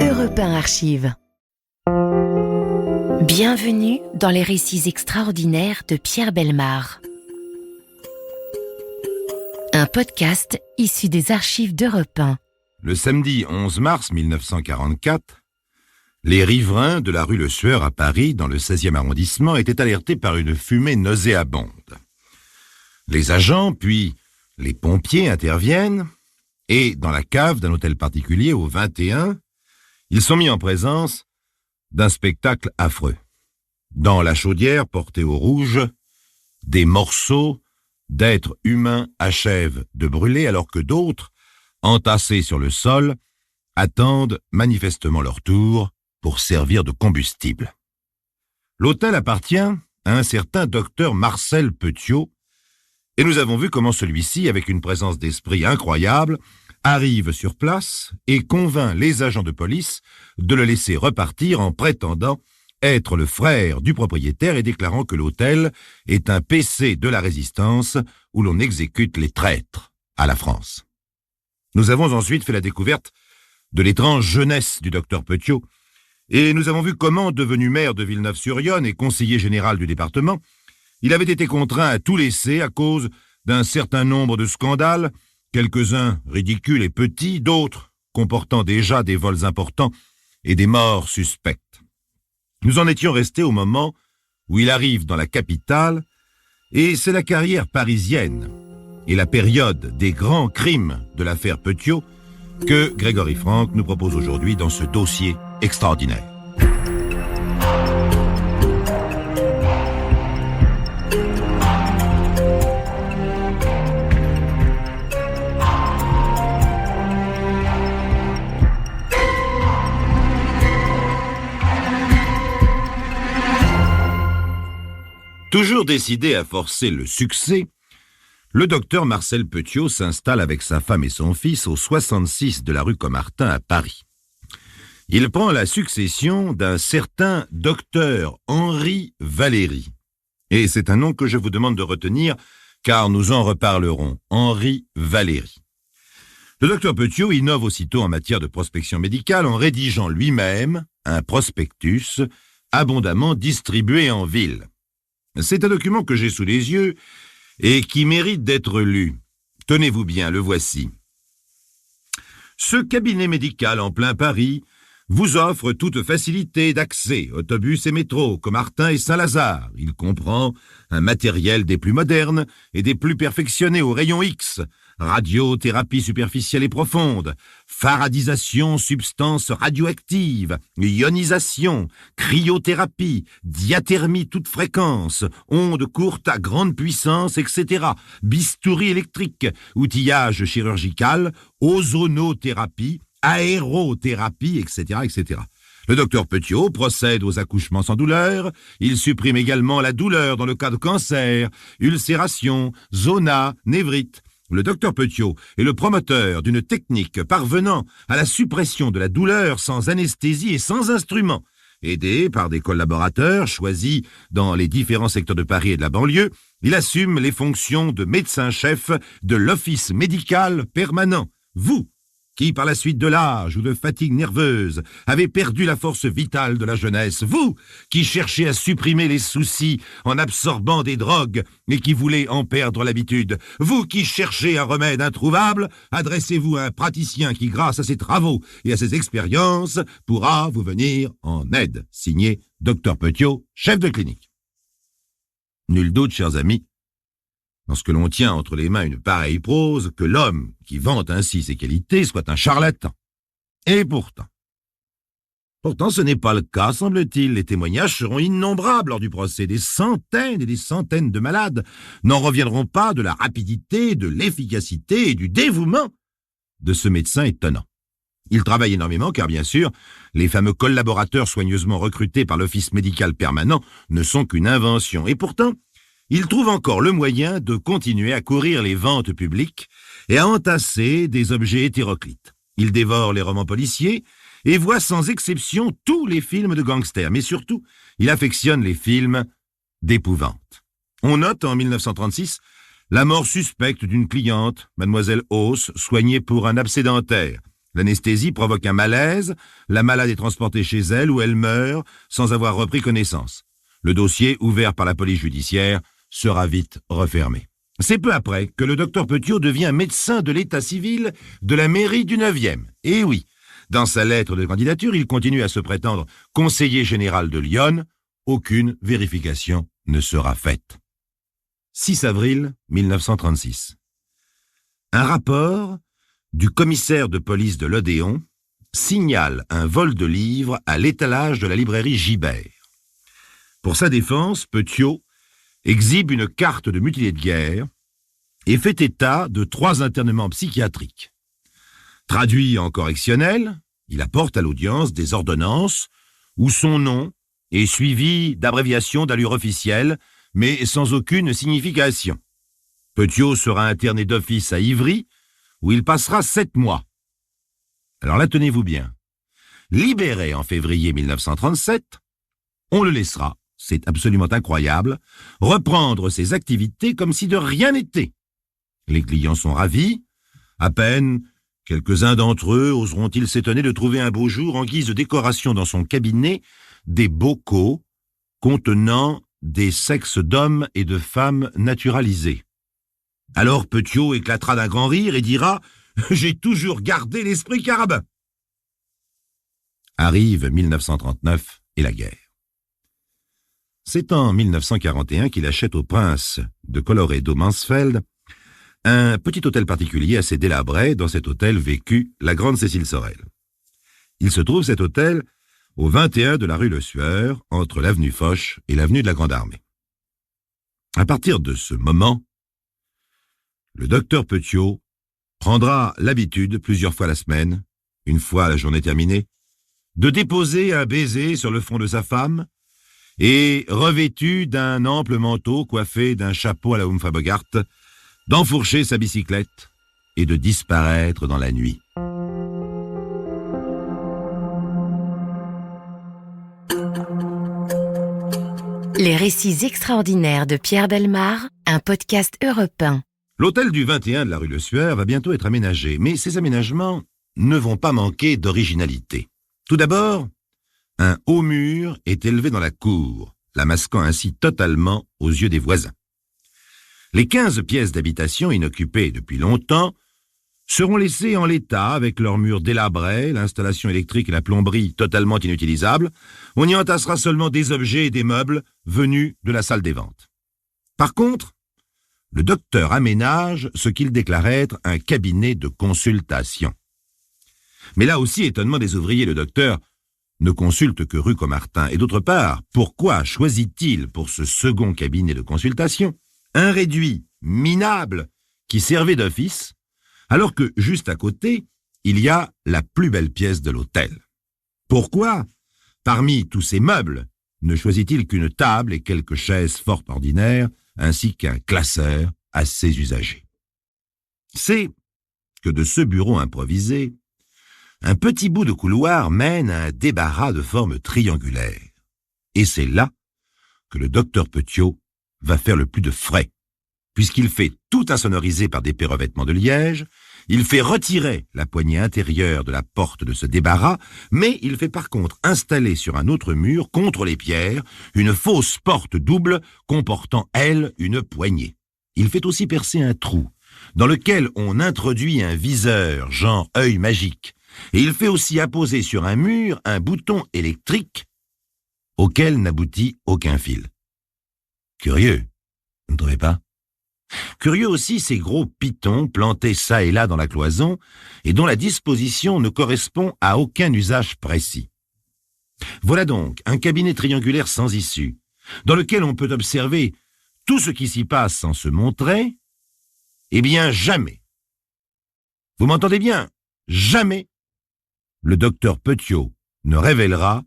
Europe 1 Archives. Bienvenue dans les récits extraordinaires de Pierre Bellemare. Un podcast issu des archives d'Europe 1. Le samedi 11 mars 1944, les riverains de la rue Le Sueur à Paris, dans le 16e arrondissement, étaient alertés par une fumée nauséabonde. Les agents, puis les pompiers interviennent et, dans la cave d'un hôtel particulier au 21, ils sont mis en présence d'un spectacle affreux. Dans la chaudière portée au rouge, des morceaux d'êtres humains achèvent de brûler alors que d'autres, entassés sur le sol, attendent manifestement leur tour pour servir de combustible. L'hôtel appartient à un certain docteur Marcel Petiot, et nous avons vu comment celui-ci, avec une présence d'esprit incroyable, arrive sur place et convainc les agents de police de le laisser repartir en prétendant être le frère du propriétaire et déclarant que l'hôtel est un PC de la Résistance où l'on exécute les traîtres à la France. Nous avons ensuite fait la découverte de l'étrange jeunesse du docteur Petiot et nous avons vu comment, devenu maire de Villeneuve-sur-Yonne et conseiller général du département, il avait été contraint à tout laisser à cause d'un certain nombre de scandales, quelques-uns ridicules et petits, d'autres comportant déjà des vols importants et des morts suspectes. Nous en étions restés au moment où il arrive dans la capitale, et c'est la carrière parisienne et la période des grands crimes de l'affaire Petiot que Grégory Franck nous propose aujourd'hui dans ce dossier extraordinaire. Toujours décidé à forcer le succès, le docteur Marcel Petiot s'installe avec sa femme et son fils au 66 de la rue Caumartin à Paris. Il prend la succession d'un certain docteur Henri Valéry. Et c'est un nom que je vous demande de retenir, car nous en reparlerons. Henri Valéry. Le docteur Petiot innove aussitôt en matière de prospection médicale en rédigeant lui-même un prospectus abondamment distribué en ville. C'est un document que j'ai sous les yeux et qui mérite d'être lu. Tenez-vous bien, le voici. Ce cabinet médical en plein Paris vous offre toute facilité d'accès, autobus et métro, Caumartin et Saint-Lazare. Il comprend un matériel des plus modernes et des plus perfectionnés au rayon X, radiothérapie superficielle et profonde, faradisation, substances radioactives, ionisation, cryothérapie, diathermie toute fréquence, ondes courtes à grande puissance, etc., bistouri électrique, outillage chirurgical, ozonothérapie, aérothérapie, etc., etc. Le docteur Petiot procède aux accouchements sans douleur, il supprime également la douleur dans le cas de cancer, ulcération, zona, névrite. Le docteur Petiot est le promoteur d'une technique parvenant à la suppression de la douleur sans anesthésie et sans instrument. Aidé par des collaborateurs choisis dans les différents secteurs de Paris et de la banlieue, il assume les fonctions de médecin-chef de l'office médical permanent. Vous, qui, par la suite de l'âge ou de fatigue nerveuse, avez perdu la force vitale de la jeunesse, vous, qui cherchez à supprimer les soucis en absorbant des drogues et qui voulez en perdre l'habitude, vous qui cherchez un remède introuvable, adressez-vous à un praticien qui, grâce à ses travaux et à ses expériences, pourra vous venir en aide. Signé Dr Petiot, chef de clinique. Nul doute, chers amis, lorsque l'on tient entre les mains une pareille prose, que l'homme qui vante ainsi ses qualités soit un charlatan. Et pourtant, ce n'est pas le cas, semble-t-il. Les témoignages seront innombrables lors du procès. Des centaines et des centaines de malades n'en reviendront pas de la rapidité, de l'efficacité et du dévouement de ce médecin étonnant. Il travaille énormément car, bien sûr, les fameux collaborateurs soigneusement recrutés par l'office médical permanent ne sont qu'une invention. Et pourtant, il trouve encore le moyen de continuer à courir les ventes publiques et à entasser des objets hétéroclites. Il dévore les romans policiers et voit sans exception tous les films de gangsters, mais surtout, il affectionne les films d'épouvante. On note en 1936 la mort suspecte d'une cliente, mademoiselle Hauss, soignée pour un abcès dentaire. L'anesthésie provoque un malaise, la malade est transportée chez elle où elle meurt sans avoir repris connaissance. Le dossier, ouvert par la police judiciaire, sera vite refermé. C'est peu après que le docteur Petiot devient médecin de l'état civil de la mairie du 9e. Et oui, dans sa lettre de candidature, il continue à se prétendre conseiller général de l'Yonne. Aucune vérification ne sera faite. 6 avril 1936. Un rapport du commissaire de police de l'Odéon signale un vol de livres à l'étalage de la librairie Gibert. Pour sa défense, Petiot exhibe une carte de mutilé de guerre et fait état de 3 internements psychiatriques. Traduit en correctionnel, il apporte à l'audience des ordonnances où son nom est suivi d'abréviations d'allure officielle, mais sans aucune signification. Petiot sera interné d'office à Ivry, où il passera 7 mois. Alors là, tenez-vous bien. Libéré en février 1937, on le laissera, c'est absolument incroyable, reprendre ses activités comme si de rien n'était. Les clients sont ravis. À peine quelques-uns d'entre eux oseront-ils s'étonner de trouver un beau jour, en guise de décoration dans son cabinet, des bocaux contenant des sexes d'hommes et de femmes naturalisés. Alors Petiot éclatera d'un grand rire et dira « J'ai toujours gardé l'esprit carabin ». Arrive 1939 et la guerre. C'est en 1941 qu'il achète au prince de Colloredo Mansfeld un petit hôtel particulier assez délabré. Dans cet hôtel vécut la grande Cécile Sorel. Il se trouve cet hôtel au 21 de la rue Le Sueur, entre l'avenue Foch et l'avenue de la Grande Armée. À partir de ce moment, le docteur Petiot prendra l'habitude, plusieurs fois la semaine, une fois la journée terminée, de déposer un baiser sur le front de sa femme et, revêtu d'un ample manteau coiffé d'un chapeau à la Humphrey Bogart, d'enfourcher sa bicyclette et de disparaître dans la nuit. Les récits extraordinaires de Pierre Bellemare, un podcast Europe 1. L'hôtel du 21 de la rue Le Sueur va bientôt être aménagé, mais ces aménagements ne vont pas manquer d'originalité. Tout d'abord, un haut mur est élevé dans la cour, la masquant ainsi totalement aux yeux des voisins. Les 15 pièces d'habitation inoccupées depuis longtemps seront laissées en l'état avec leurs murs délabrés, l'installation électrique et la plomberie totalement inutilisables. On y entassera seulement des objets et des meubles venus de la salle des ventes. Par contre, le docteur aménage ce qu'il déclarait être un cabinet de consultation. Mais là aussi, étonnement des ouvriers, le docteur ne consulte que rue Caumartin. Et d'autre part, pourquoi choisit-il pour ce second cabinet de consultation un réduit minable qui servait d'office, alors que juste à côté, il y a la plus belle pièce de l'hôtel? Pourquoi, parmi tous ces meubles, ne choisit-il qu'une table et quelques chaises fort ordinaires, ainsi qu'un classeur assez usagé? C'est que de ce bureau improvisé, un petit bout de couloir mène à un débarras de forme triangulaire. Et c'est là que le docteur Petiot va faire le plus de frais, puisqu'il fait tout insonoriser par des revêtements de liège, il fait retirer la poignée intérieure de la porte de ce débarras, mais il fait par contre installer sur un autre mur, contre les pierres, une fausse porte double comportant, elle, une poignée. Il fait aussi percer un trou, dans lequel on introduit un viseur, genre œil magique, et il fait aussi apposer sur un mur un bouton électrique auquel n'aboutit aucun fil. Curieux, vous ne trouvez pas? Curieux aussi ces gros pitons plantés çà et là dans la cloison et dont la disposition ne correspond à aucun usage précis. Voilà donc un cabinet triangulaire sans issue, dans lequel on peut observer tout ce qui s'y passe sans se montrer. Eh bien, jamais. Vous m'entendez bien? Jamais le docteur Petiot ne révélera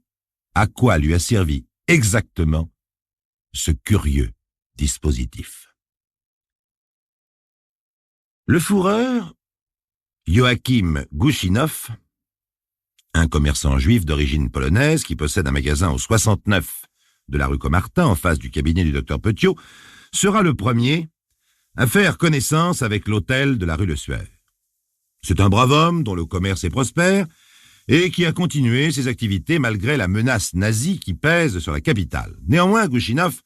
à quoi lui a servi exactement ce curieux dispositif. Le fourreur, Joachim Gouchinov, un commerçant juif d'origine polonaise qui possède un magasin au 69 de la rue Caumartin, en face du cabinet du docteur Petiot, sera le premier à faire connaissance avec l'hôtel de la rue Le Sueur. C'est un brave homme dont le commerce est prospère et qui a continué ses activités malgré la menace nazie qui pèse sur la capitale. Néanmoins, Gouchinov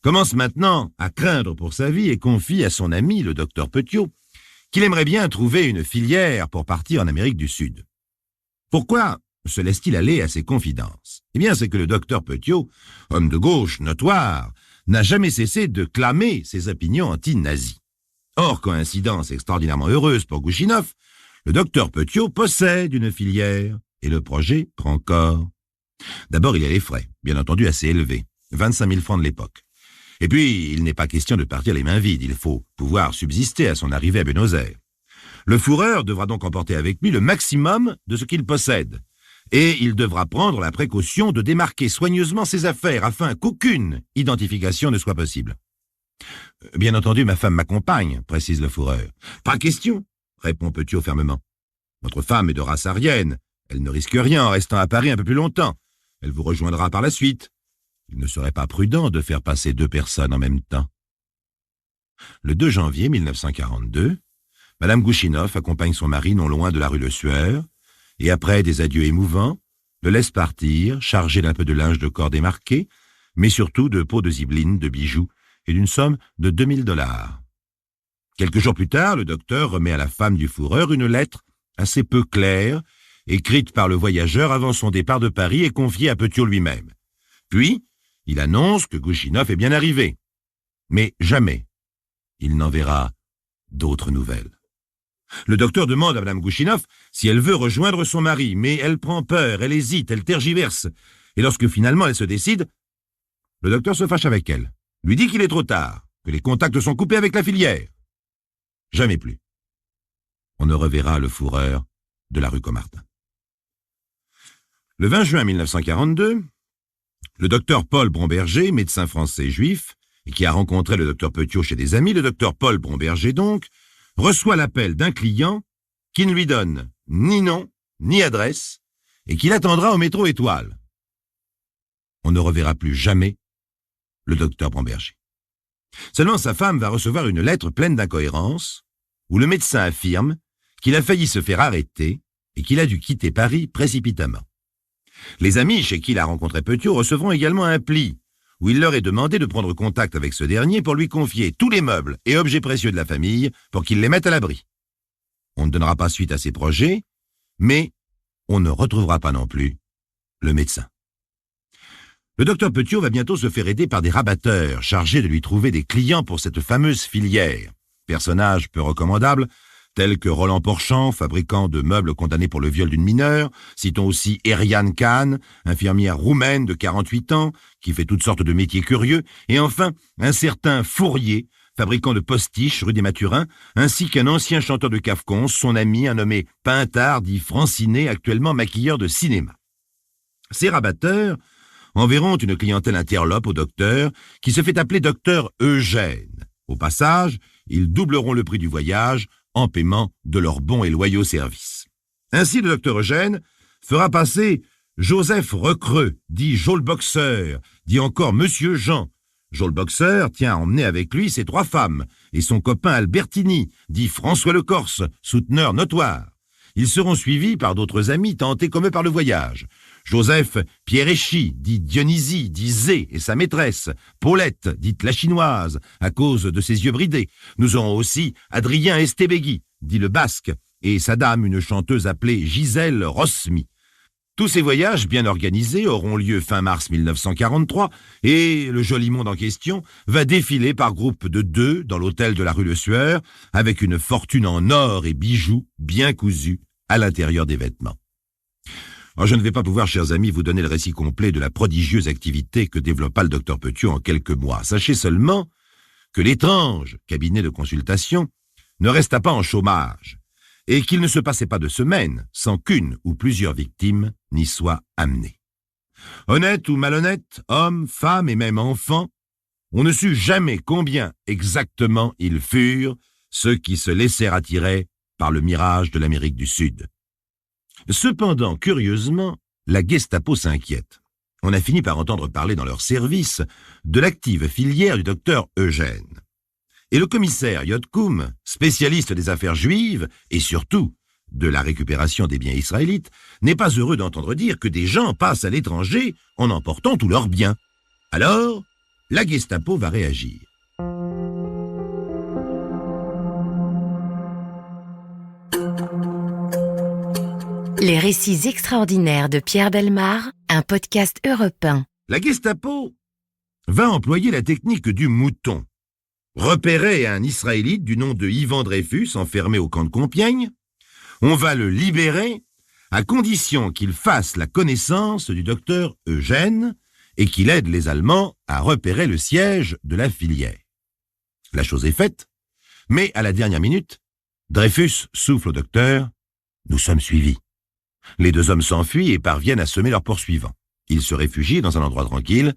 commence maintenant à craindre pour sa vie et confie à son ami, le docteur Petiot, qu'il aimerait bien trouver une filière pour partir en Amérique du Sud. Pourquoi se laisse-t-il aller à ses confidences? Eh bien, c'est que le docteur Petiot, homme de gauche notoire, n'a jamais cessé de clamer ses opinions anti-nazis. Or, coïncidence extraordinairement heureuse pour Gouchinov, le docteur Petiot possède une filière et le projet prend corps. D'abord, il y a les frais, bien entendu assez élevés, 25 000 francs de l'époque. Et puis, il n'est pas question de partir les mains vides, il faut pouvoir subsister à son arrivée à Buenos Aires. Le fourreur devra donc emporter avec lui le maximum de ce qu'il possède, et il devra prendre la précaution de démarquer soigneusement ses affaires afin qu'aucune identification ne soit possible. « Bien entendu, ma femme m'accompagne, précise le fourreur. « Pas question, répond Petiot fermement. Votre femme est de race aryenne, elle ne risque rien en restant à Paris un peu plus longtemps. Elle vous rejoindra par la suite. Il ne serait pas prudent de faire passer 2 personnes en même temps. » Le 2 janvier 1942, Madame Gouchinov accompagne son mari non loin de la rue Le Sueur, et après des adieux émouvants, le laisse partir, chargé d'un peu de linge de corps démarqué, mais surtout de peaux de zibeline, de bijoux, et d'une somme de 2 000 $. Quelques jours plus tard, le docteur remet à la femme du fourreur une lettre assez peu claire, écrite par le voyageur avant son départ de Paris et confiée à Petiot lui-même. Puis, il annonce que Gouchinov est bien arrivé. Mais jamais il n'en verra d'autres nouvelles. Le docteur demande à Madame Gouchinov si elle veut rejoindre son mari, mais elle prend peur, elle hésite, elle tergiverse. Et lorsque finalement elle se décide, le docteur se fâche avec elle, lui dit qu'il est trop tard, que les contacts sont coupés avec la filière. Jamais plus. On ne reverra le fourreur de la rue Caumartin. Le 20 juin 1942, le docteur Paul Bromberger, médecin français juif, et qui a rencontré le docteur Petiot chez des amis, le docteur Paul Bromberger donc, reçoit l'appel d'un client qui ne lui donne ni nom, ni adresse, et qui l'attendra au métro Étoile. On ne reverra plus jamais le docteur Bromberger. Seulement sa femme va recevoir une lettre pleine d'incohérences, où le médecin affirme qu'il a failli se faire arrêter et qu'il a dû quitter Paris précipitamment. Les amis chez qui il a rencontré Petiot recevront également un pli, où il leur est demandé de prendre contact avec ce dernier pour lui confier tous les meubles et objets précieux de la famille pour qu'il les mette à l'abri. On ne donnera pas suite à ces projets, mais on ne retrouvera pas non plus le médecin. Le docteur Petiot va bientôt se faire aider par des rabatteurs chargés de lui trouver des clients pour cette fameuse filière. Personnages peu recommandables, tels que Roland Porchamp, fabricant de meubles condamné pour le viol d'une mineure. Citons aussi Eriane Kahn, infirmière roumaine de 48 ans, qui fait toutes sortes de métiers curieux. Et enfin, un certain Fourier, fabricant de postiches rue des Mathurins, ainsi qu'un ancien chanteur de Cafcons, son ami, un nommé Pintard, dit Francinet, actuellement maquilleur de cinéma. Ces rabatteurs enverront une clientèle interlope au docteur, qui se fait appeler docteur Eugène. Au passage, ils doubleront le prix du voyage, en paiement de leurs bons et loyaux services. Ainsi, le docteur Eugène fera passer Joseph Recreux, dit Jol Boxer, dit encore Monsieur Jean. Jol Boxer tient à emmener avec lui ses 3 femmes, et son copain Albertini, dit François le Corse, souteneur notoire. Ils seront suivis par d'autres amis tentés comme eux par le voyage. Joseph Pierrechy, dit Dionysie, dit Zé et sa maîtresse. Paulette, dite la chinoise, à cause de ses yeux bridés. Nous aurons aussi Adrien Estebegui, dit le basque, et sa dame, une chanteuse appelée Gisèle Rosmi. Tous ces voyages bien organisés auront lieu fin mars 1943, et le joli monde en question va défiler par groupe de 2 dans l'hôtel de la rue Le Sueur, avec une fortune en or et bijoux bien cousus à l'intérieur des vêtements. Alors, je ne vais pas pouvoir, chers amis, vous donner le récit complet de la prodigieuse activité que développa le docteur Petiot en quelques mois. Sachez seulement que l'étrange cabinet de consultation ne resta pas en chômage et qu'il ne se passait pas de semaine sans qu'une ou plusieurs victimes n'y soient amenées. Honnêtes ou malhonnêtes, hommes, femmes et même enfants, on ne sut jamais combien exactement ils furent ceux qui se laissèrent attirer par le mirage de l'Amérique du Sud. Cependant, curieusement, la Gestapo s'inquiète. On a fini par entendre parler dans leur service de l'active filière du docteur Eugène. Et le commissaire Yotkoum, spécialiste des affaires juives et surtout de la récupération des biens israélites, n'est pas heureux d'entendre dire que des gens passent à l'étranger en emportant tous leurs biens. Alors, la Gestapo va réagir. Les récits extraordinaires de Pierre Bellemare, un podcast Europe 1. La Gestapo va employer la technique du mouton. Repérer un Israélite du nom de Ivan Dreyfus, enfermé au camp de Compiègne, on va le libérer à condition qu'il fasse la connaissance du docteur Eugène et qu'il aide les Allemands à repérer le siège de la filière. La chose est faite, mais à la dernière minute, Dreyfus souffle au docteur « Nous sommes suivis ». Les deux hommes s'enfuient et parviennent à semer leurs poursuivants. Ils se réfugient dans un endroit tranquille,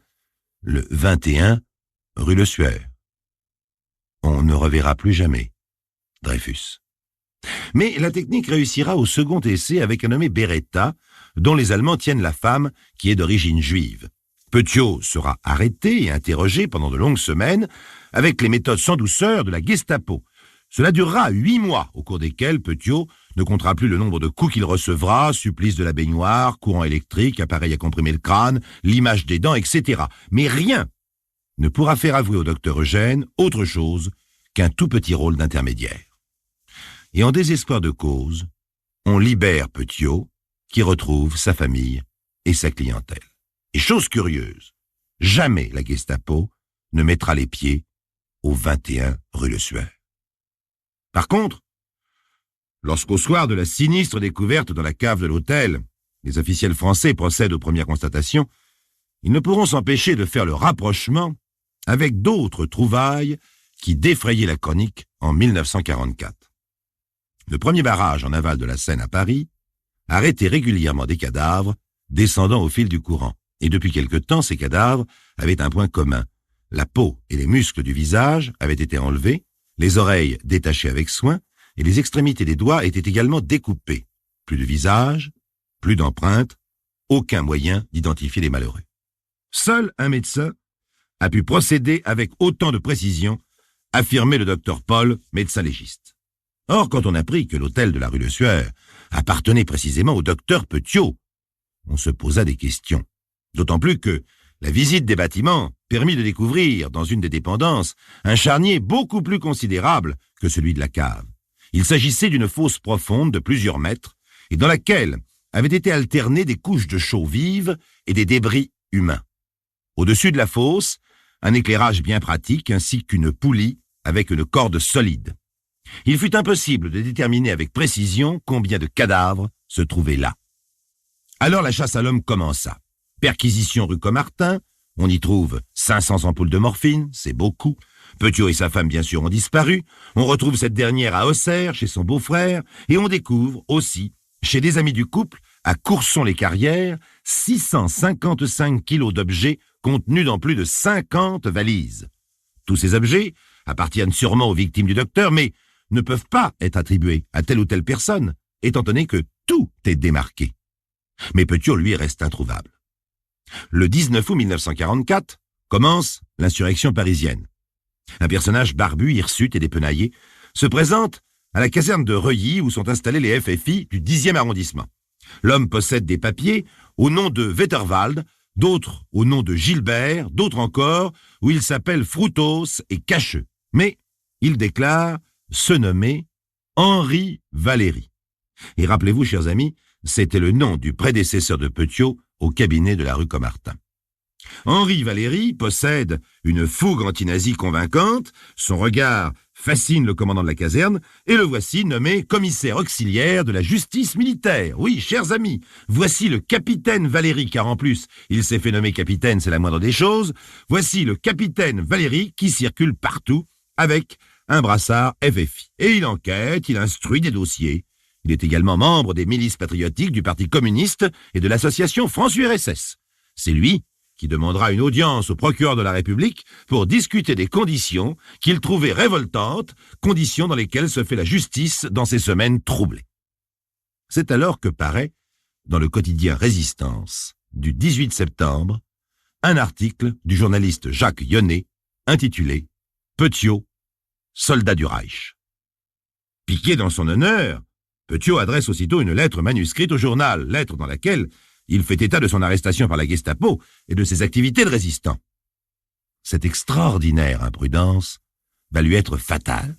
le 21 rue Le Sueur. On ne reverra plus jamais Dreyfus. Mais la technique réussira au second essai avec un nommé Beretta, dont les Allemands tiennent la femme, qui est d'origine juive. Petiot sera arrêté et interrogé pendant de longues semaines avec les méthodes sans douceur de la Gestapo. Cela durera 8 mois, au cours desquels Petiot ne comptera plus le nombre de coups qu'il recevra, supplice de la baignoire, courant électrique, appareil à comprimer le crâne, limage des dents, etc. Mais rien ne pourra faire avouer au docteur Eugène autre chose qu'un tout petit rôle d'intermédiaire. Et en désespoir de cause, on libère Petiot, qui retrouve sa famille et sa clientèle. Et chose curieuse, jamais la Gestapo ne mettra les pieds au 21 rue Le Sueur. Par contre, lorsqu'au soir de la sinistre découverte dans la cave de l'hôtel, les officiels français procèdent aux premières constatations, ils ne pourront s'empêcher de faire le rapprochement avec d'autres trouvailles qui défrayaient la chronique en 1944. Le premier barrage en aval de la Seine à Paris arrêtait régulièrement des cadavres descendant au fil du courant. Et depuis quelque temps, ces cadavres avaient un point commun. La peau et les muscles du visage avaient été enlevés, les oreilles détachées avec soin, et les extrémités des doigts étaient également découpées. Plus de visage, plus d'empreintes, aucun moyen d'identifier les malheureux. Seul un médecin a pu procéder avec autant de précision, affirmait le docteur Paul, médecin légiste. Or, quand on apprit que l'hôtel de la rue Le Sueur appartenait précisément au docteur Petiot, on se posa des questions. D'autant plus que la visite des bâtiments permit de découvrir, dans une des dépendances, un charnier beaucoup plus considérable que celui de la cave. Il s'agissait d'une fosse profonde de plusieurs mètres, et dans laquelle avaient été alternées des couches de chaux vives et des débris humains. Au-dessus de la fosse, un éclairage bien pratique ainsi qu'une poulie avec une corde solide. Il fut impossible de déterminer avec précision combien de cadavres se trouvaient là. Alors la chasse à l'homme commença. Perquisition rue Comartin, on y trouve 500 ampoules de morphine, c'est beaucoup. Petiot et sa femme, bien sûr, ont disparu. On retrouve cette dernière à Auxerre, chez son beau-frère, et on découvre aussi, chez des amis du couple, à Courson-les-Carrières, 655 kilos d'objets contenus dans plus de 50 valises. Tous ces objets appartiennent sûrement aux victimes du docteur, mais ne peuvent pas être attribués à telle ou telle personne, étant donné que tout est démarqué. Mais Petiot, lui, reste introuvable. Le 19 août 1944 commence l'insurrection parisienne. Un personnage barbu, hirsute et dépenaillé se présente à la caserne de Reuilly où sont installés les FFI du 10e arrondissement. L'homme possède des papiers au nom de Wetterwald, d'autres au nom de Gilbert, d'autres encore où il s'appelle Froutos et Cacheux. Mais il déclare se nommer Henri Valéry. Et rappelez-vous, chers amis, c'était le nom du prédécesseur de Petiot au cabinet de la rue Comartin. Henri Valéry possède une fougue anti-nazie convaincante, son regard fascine le commandant de la caserne, et le voici nommé commissaire auxiliaire de la justice militaire. Oui, chers amis, voici le capitaine Valéry, car en plus, il s'est fait nommer capitaine, c'est la moindre des choses. Voici le capitaine Valéry qui circule partout avec un brassard FFI. Et il enquête, il instruit des dossiers. Il est également membre des milices patriotiques du Parti communiste et de l'association France-URSS. C'est lui qui demandera une audience au procureur de la République pour discuter des conditions qu'il trouvait révoltantes, conditions dans lesquelles se fait la justice dans ces semaines troublées. C'est alors que paraît, dans le quotidien Résistance, du 18 septembre, un article du journaliste Jacques Yonnet intitulé « Petiot, soldat du Reich ». Piqué dans son honneur, Petiot adresse aussitôt une lettre manuscrite au journal, lettre dans laquelle il fait état de son arrestation par la Gestapo et de ses activités de résistant. Cette extraordinaire imprudence va lui être fatale,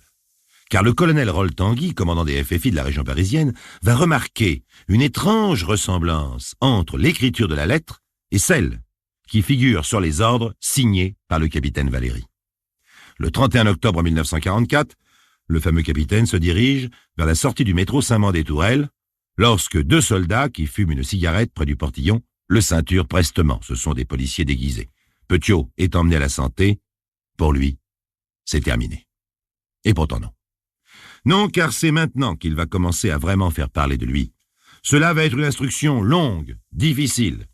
car le colonel Roltanguy, commandant des FFI de la région parisienne, va remarquer une étrange ressemblance entre l'écriture de la lettre et celle qui figure sur les ordres signés par le capitaine Valéry. Le 31 octobre 1944, le fameux capitaine se dirige vers la sortie du métro Saint-Mandé-Tourelle lorsque 2 soldats qui fument une cigarette près du portillon le ceinturent prestement. Ce sont des policiers déguisés. Petiot est emmené à la santé. Pour lui, c'est terminé. Et pourtant non. Non, car c'est maintenant qu'il va commencer à vraiment faire parler de lui. Cela va être une instruction longue, difficile.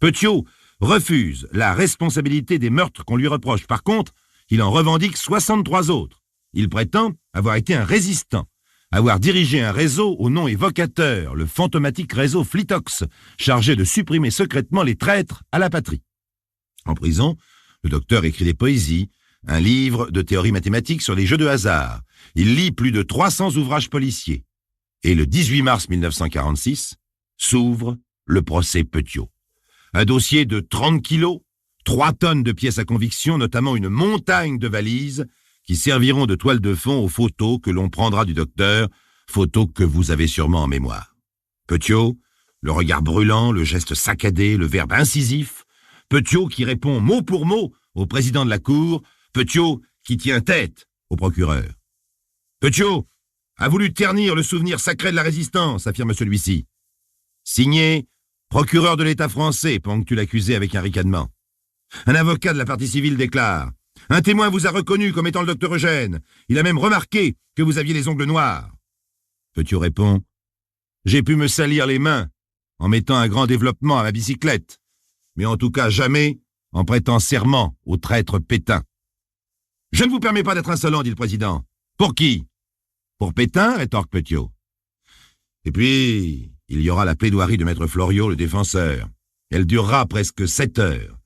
Petiot refuse la responsabilité des meurtres qu'on lui reproche. Par contre, il en revendique 63 autres. Il prétend avoir été un résistant, avoir dirigé un réseau au nom évocateur, le fantomatique réseau Flitox, chargé de supprimer secrètement les traîtres à la patrie. En prison, le docteur écrit des poésies, un livre de théorie mathématique sur les jeux de hasard. Il lit plus de 300 ouvrages policiers. Et le 18 mars 1946, s'ouvre le procès Petiot. Un dossier de 30 kilos, 3 tonnes de pièces à conviction, notamment une montagne de valises qui serviront de toile de fond aux photos que l'on prendra du docteur, photos que vous avez sûrement en mémoire. Petiot, le regard brûlant, le geste saccadé, le verbe incisif. Petiot qui répond mot pour mot au président de la Cour. Petiot qui tient tête au procureur. Petiot a voulu ternir le souvenir sacré de la résistance, affirme celui-ci. Signé, procureur de l'État français, ponctue l'accusé avec un ricanement. Un avocat de la partie civile déclare « Un témoin vous a reconnu comme étant le docteur Eugène. Il a même remarqué que vous aviez les ongles noirs. » Petiot répond « J'ai pu me salir les mains en mettant un grand développement à ma bicyclette, mais en tout cas jamais en prêtant serment au traître Pétain. » « Je ne vous permets pas d'être insolent, dit le président. Pour qui ? Pour Pétain, rétorque Petiot. Et puis, il y aura la plaidoirie de maître Floriot, le défenseur. Elle durera presque 7 heures.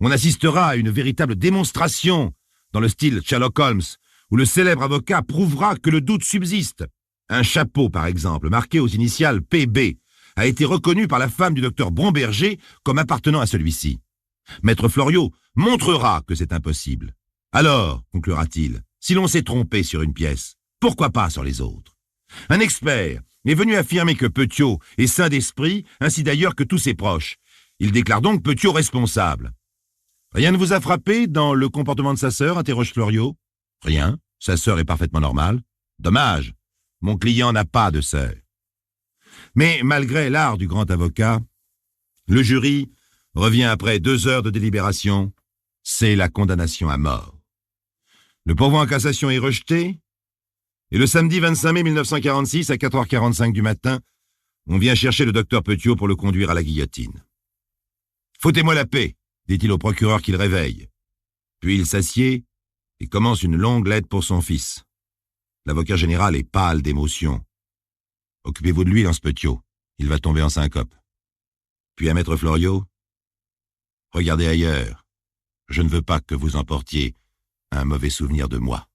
On assistera à une véritable démonstration dans le style Sherlock Holmes, où le célèbre avocat prouvera que le doute subsiste. Un chapeau, par exemple, marqué aux initiales PB, a été reconnu par la femme du docteur Bromberger comme appartenant à celui-ci. Maître Floriot montrera que c'est impossible. Alors, conclura-t-il, si l'on s'est trompé sur une pièce, pourquoi pas sur les autres ? Un expert est venu affirmer que Petiot est sain d'esprit, ainsi d'ailleurs que tous ses proches. Il déclare donc Petiot responsable. Rien ne vous a frappé dans le comportement de sa sœur, interroge Floriot. Rien, sa sœur est parfaitement normale. Dommage, mon client n'a pas de sœur. Mais malgré l'art du grand avocat, le jury revient après 2 heures de délibération. C'est la condamnation à mort. Le pourvoi en cassation est rejeté, et le samedi 25 mai 1946, à 4h45 du matin, on vient chercher le docteur Petiot pour le conduire à la guillotine. « Foutez-moi la paix », dit-il au procureur qui le réveille. Puis il s'assied et commence une longue lettre pour son fils. L'avocat général est pâle d'émotion. « Occupez-vous de lui, lance Petiot, il va tomber en syncope. » Puis à maître Floriot, « Regardez ailleurs, je ne veux pas que vous emportiez un mauvais souvenir de moi. »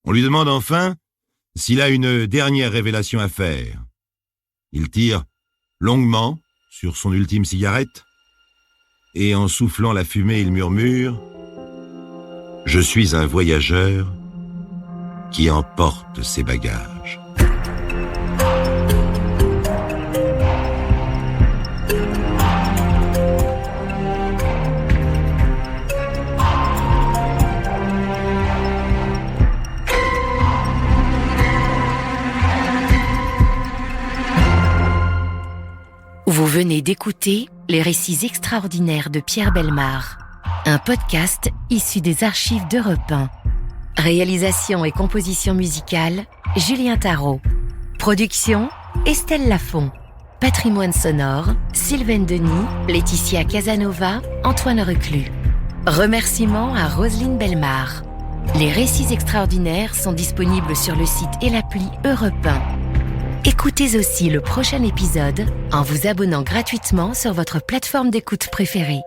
On lui demande enfin s'il a une dernière révélation à faire. Il tire longuement sur son ultime cigarette et en soufflant la fumée, il murmure « Je suis un voyageur qui emporte ses bagages. » Vous venez d'écouter Les récits extraordinaires de Pierre Bellemare, un podcast issu des archives d'Europe 1. Réalisation et composition musicale, Julien Tarot. Production, Estelle Lafont. Patrimoine sonore, Sylvaine Denis, Laetitia Casanova, Antoine Reclus. Remerciements à Roselyne Bellemare. Les récits extraordinaires sont disponibles sur le site et l'appli Europe 1. Écoutez aussi le prochain épisode en vous abonnant gratuitement sur votre plateforme d'écoute préférée.